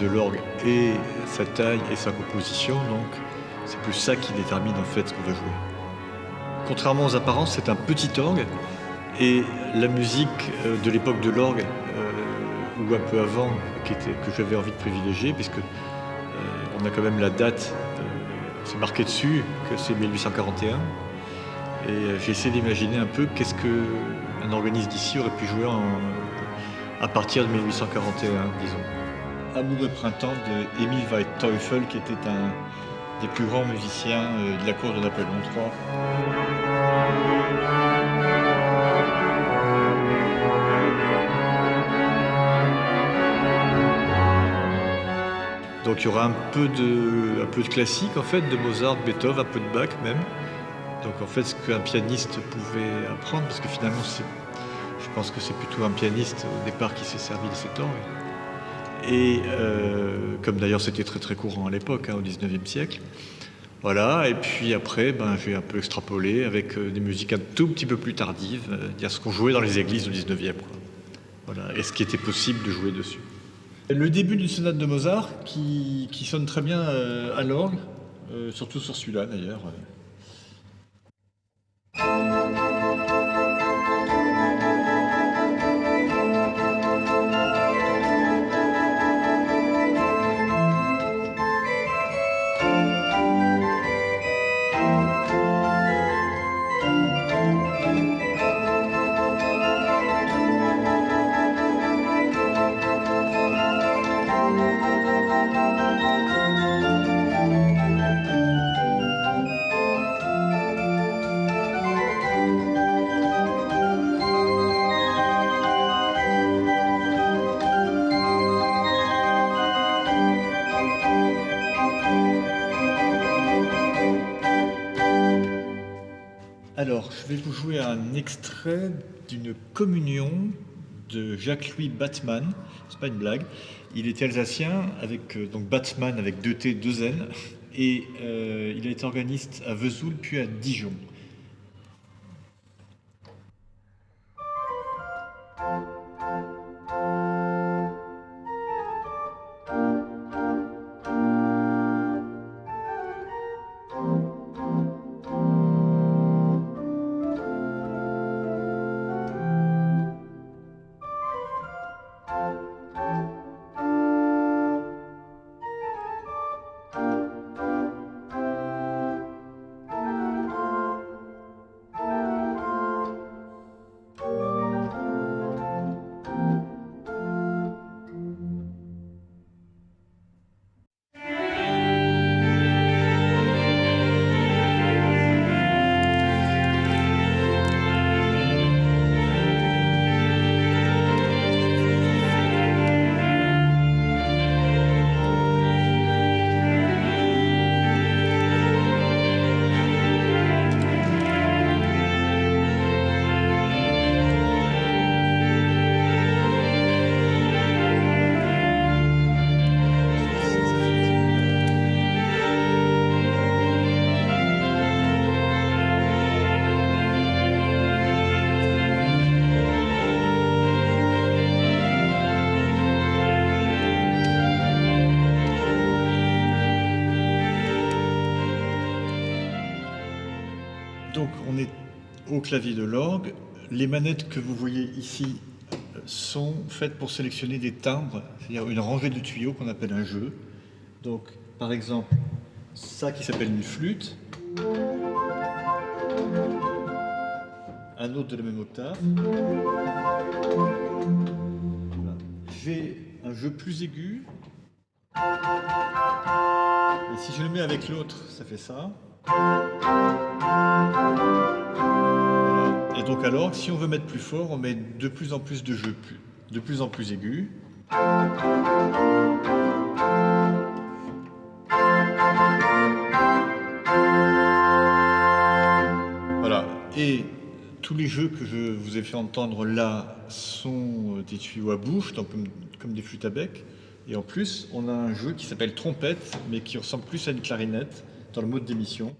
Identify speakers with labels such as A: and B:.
A: de l'orgue et sa taille et sa composition, donc c'est plus ça qui détermine en fait ce qu'on va jouer. Contrairement aux apparences, c'est un petit orgue et la musique de l'époque de l'orgue, ou un peu avant, que j'avais envie de privilégier, puisque on a quand même la date, c'est marqué dessus que c'est 1841. Et j'ai essayé d'imaginer un peu qu'est-ce qu'un organiste d'ici aurait pu jouer à partir de 1841, disons. Amour de printemps de Emil Waldteufel, qui était un des plus grands musiciens de la cour de Napoléon III. Donc il y aura un peu de classique en fait, de Mozart, Beethoven, un peu de Bach même. Donc en fait ce qu'un pianiste pouvait apprendre, parce que finalement je pense que c'est plutôt un pianiste au départ qui s'est servi de cet orgue. Et comme d'ailleurs c'était très très courant à l'époque, au XIXe siècle. Voilà, et puis après j'ai un peu extrapolé avec des musiques un tout petit peu plus tardives, dire ce qu'on jouait dans les églises au XIXe. Voilà, et ce qui était possible de jouer dessus. Le début d'une sonate de Mozart qui sonne très bien à l'orgue, surtout sur celui-là d'ailleurs. Alors, je vais vous jouer un extrait d'une communion de Jacques-Louis Batzmann. C'est pas une blague. Il était alsacien, donc Batzmann avec 2 T, 2 N, et il a été organiste à Vesoul puis à Dijon. Donc on est au clavier de l'orgue. Les manettes que vous voyez ici sont faites pour sélectionner des timbres, c'est-à-dire une rangée de tuyaux qu'on appelle un jeu. Donc par exemple, ça qui s'appelle une flûte, un autre de la même octave. Voilà. J'ai un jeu plus aigu. Et si je le mets avec l'autre, ça fait ça. Et donc alors, si on veut mettre plus fort, on met de plus en plus de jeux, de plus en plus aigus. Voilà. Et tous les jeux que je vous ai fait entendre là sont des tuyaux à bouche, donc comme des flûtes à bec. Et en plus, on a un jeu qui s'appelle trompette, mais qui ressemble plus à une clarinette dans le mode d'émission.